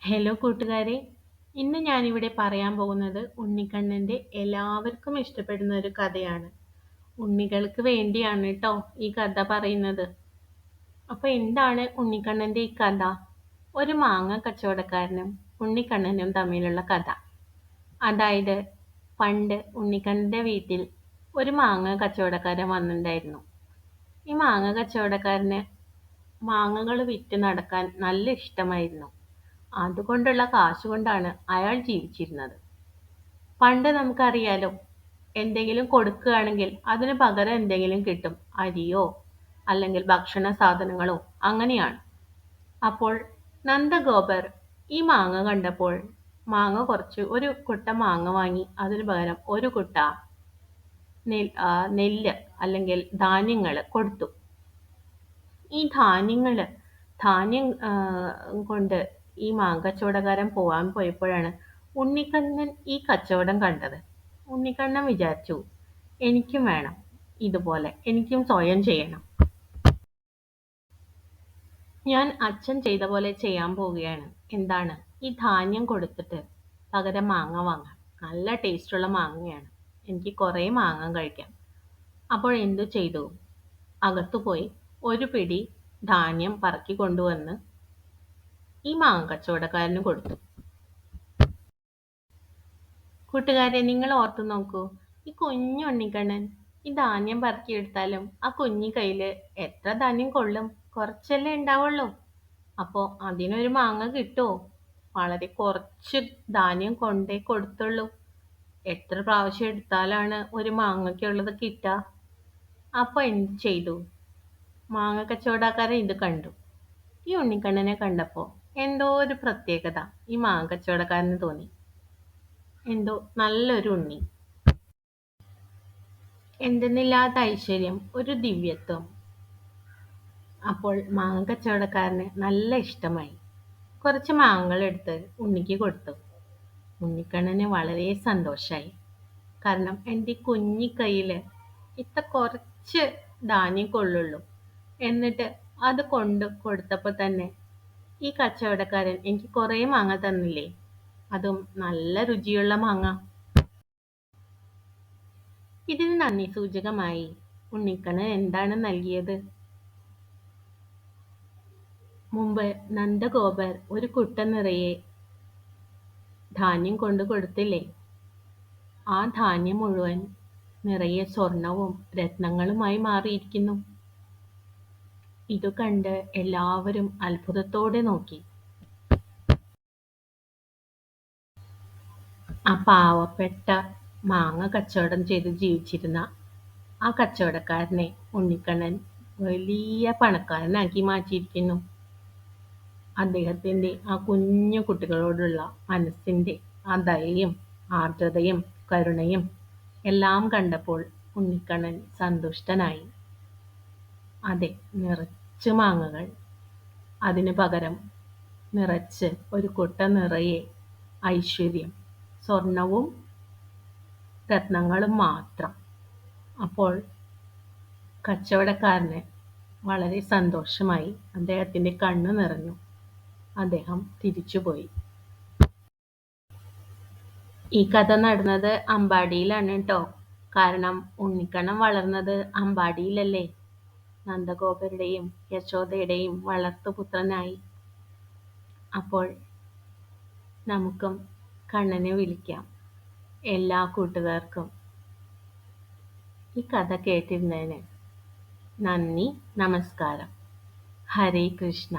Hello കൂട്ടുകാരെ, ഇന്ന് ഞാനിവിടെ പറയാൻ പോകുന്നത് ഉണ്ണിക്കണ്ണന്റെ എല്ലാവർക്കും ഇഷ്ടപ്പെടുന്ന ഒരു കഥയാണ്. ഉണ്ണികൾക്ക് വേണ്ടിയാണ് കേട്ടോ ഈ കഥ പറയുന്നത്. അപ്പൊ എന്താണ് ഉണ്ണിക്കണ്ണന്റെ ഈ കഥ? ഒരു മാങ്ങ കച്ചവടക്കാരനും ഉണ്ണിക്കണ്ണനും തമ്മിലുള്ള കഥ. അതായത് പണ്ട് ഉണ്ണിക്കണ്ണന്റെ വീട്ടിൽ ഒരു മാങ്ങ കച്ചവടക്കാരൻ വന്നിട്ടുണ്ടായിരുന്നു. ഈ മാങ്ങ കച്ചവടക്കാരന് മാങ്ങകൾ വിറ്റ് നടക്കാൻ നല്ല ഇഷ്ടമായിരുന്നു. അതുകൊണ്ടുള്ള കാശുകൊണ്ടാണ് അയാൾ ജീവിച്ചിരുന്നത്. പണ്ട് നമുക്കറിയാലോ, എന്തെങ്കിലും കൊടുക്കുകയാണെങ്കിൽ അതിന് പകരം എന്തെങ്കിലും കിട്ടും. അരിയോ അല്ലെങ്കിൽ ഭക്ഷണ സാധനങ്ങളോ അങ്ങനെയാണ്. അപ്പോൾ നന്ദഗോപർ ഈ മാങ്ങ കണ്ടപ്പോൾ ഒരു കുട്ട മാങ്ങ വാങ്ങി അതിന് പകരം ഒരു കുട്ട നെല്ല് അല്ലെങ്കിൽ ധാന്യങ്ങൾ കൊടുത്തു. ഈ ധാന്യം കൊണ്ട് ഈ മാങ്കച്ചവടക്കാരൻ പോവാൻ പോയപ്പോഴാണ് ഉണ്ണിക്കണ്ണൻ ഈ കച്ചവടം കണ്ടത്. ഉണ്ണിക്കണ്ണൻ വിചാരിച്ചു, എനിക്കും വേണം ഇതുപോലെ, എനിക്കും സ്വയം ചെയ്യണം. ഞാൻ അച്ഛൻ ചെയ്ത പോലെ ചെയ്യാൻ പോവുകയാണ്. എന്താണ്? ഈ ധാന്യം കൊടുത്തിട്ട് പകരം മാങ്ങ വാങ്ങാം. നല്ല ടേസ്റ്റുള്ള മാങ്ങയാണ്. എനിക്ക് കുറേ മാങ്ങ കഴിക്കാം. അപ്പോൾ എന്തു ചെയ്തു? അകത്തു പോയി ഒരു പിടി ധാന്യം പറക്കി കൊണ്ടുവന്ന് ഈ മാങ്ങ കച്ചവടക്കാരന് കൊടുത്തു. കൂട്ടുകാരെ, നിങ്ങൾ ഓർത്തു നോക്കൂ, ഈ കുഞ്ഞു ഉണ്ണിക്കണ്ണൻ ഈ ധാന്യം പറക്കിയെടുത്താലും ആ കുഞ്ഞി കയ്യില് എത്ര ധാന്യം കൊള്ളും? കുറച്ചല്ലേ ഉണ്ടാവുള്ളൂ. അപ്പോ അതിനൊരു മാങ്ങ കിട്ടുമോ? വളരെ കുറച്ച് ധാന്യം കൊണ്ടേ കൊടുത്തുള്ളൂ. എത്ര പ്രാവശ്യം എടുത്താലാണ് ഒരു മാങ്ങയ്ക്കുള്ളത് കിട്ടുക? അപ്പൊ എന്ത് ചെയ്തു? മാങ്ങ കച്ചവടക്കാരൻ ഇത് കണ്ടു. ഈ ഉണ്ണിക്കണ്ണനെ കണ്ടപ്പോ എന്തോ ഒരു പ്രത്യേകത ഈ മാങ്ങ കച്ചവടക്കാരന് തോന്നി. എന്തോ നല്ലൊരു ഉണ്ണി, എന്തെന്നില്ലാത്ത ഐശ്വര്യം, ഒരു ദിവ്യത്വം. അപ്പോൾ മാങ്ങ കച്ചവടക്കാരന് നല്ല ഇഷ്ടമായി. കുറച്ച് മാങ്ങകൾ എടുത്ത് ഉണ്ണിക്ക് കൊടുത്തു. ഉണ്ണിക്കണ്ണന് വളരെ സന്തോഷായി. കാരണം എൻ്റെ കുഞ്ഞി കയ്യില് ഇത്ര കുറച്ച് ധാന്യം കൊള്ളുള്ളൂ. എന്നിട്ട് അത് കൊണ്ട് കൊടുത്തപ്പോ തന്നെ ഈ കച്ചവടക്കാരൻ എനിക്ക് കുറേ മാങ്ങ തന്നില്ലേ, അതും നല്ല രുചിയുള്ള മാങ്ങ. ഇതിന് നന്ദി സൂചകമായി ഉണ്ണിക്കണ്ണൻ എന്താണ് നൽകിയത്? മുമ്പ് നന്ദഗോപർ ഒരു കുട്ട നിറയെ ധാന്യം കൊണ്ടു കൊടുത്തില്ലേ? ആ ധാന്യം മുഴുവൻ നിറയെ സ്വർണവും രത്നങ്ങളുമായി മാറിയിരിക്കുന്നു. ഇതു കണ്ട് എല്ലാവരും അത്ഭുതത്തോടെ നോക്കി. ആ പാവപ്പെട്ട മാങ്ങ കച്ചവടം ചെയ്ത് ജീവിച്ചിരുന്ന ആ കച്ചവടക്കാരനെ ഉണ്ണിക്കണ്ണൻ വലിയ പണക്കാരനാക്കി മാറ്റിയിരിക്കുന്നു. അദ്ദേഹത്തിന്റെ ആ കുഞ്ഞു കുട്ടികളോടുള്ള മനസ്സിന്റെ ആ ദയയും ആർദ്രതയും കരുണയും എല്ലാം കണ്ടപ്പോൾ ഉണ്ണിക്കണ്ണൻ സന്തുഷ്ടനായി. അതെ, നിറച്ചു മാങ്ങകൾ, അതിനു പകരം നിറച്ച് ഒരു കുട്ട നിറയെ ഐശ്വര്യം, സ്വർണവും രത്നങ്ങളും മാത്രം. അപ്പോൾ കച്ചവടക്കാരന് വളരെ സന്തോഷമായി. അദ്ദേഹത്തിന്റെ കണ്ണു നിറഞ്ഞു. അദ്ദേഹം തിരിച്ചുപോയി. ഈ കഥ നടന്നത് അമ്പാടിയിലാണ് കേട്ടോ. കാരണം ഉണ്ണിക്കണ്ണൻ വളർന്നത് അമ്പാടിയിലല്ലേ. നന്ദഗോപരുടെയും യശോദയുടെയും വളർത്തുപുത്രനായി. അപ്പോൾ നമുക്കും കണ്ണനെ വിളിക്കാം. എല്ലാ കൂട്ടുകാർക്കും ഈ കഥ കേട്ടിരുന്നതിന് നന്ദി, നമസ്കാരം. ഹരേ കൃഷ്ണ.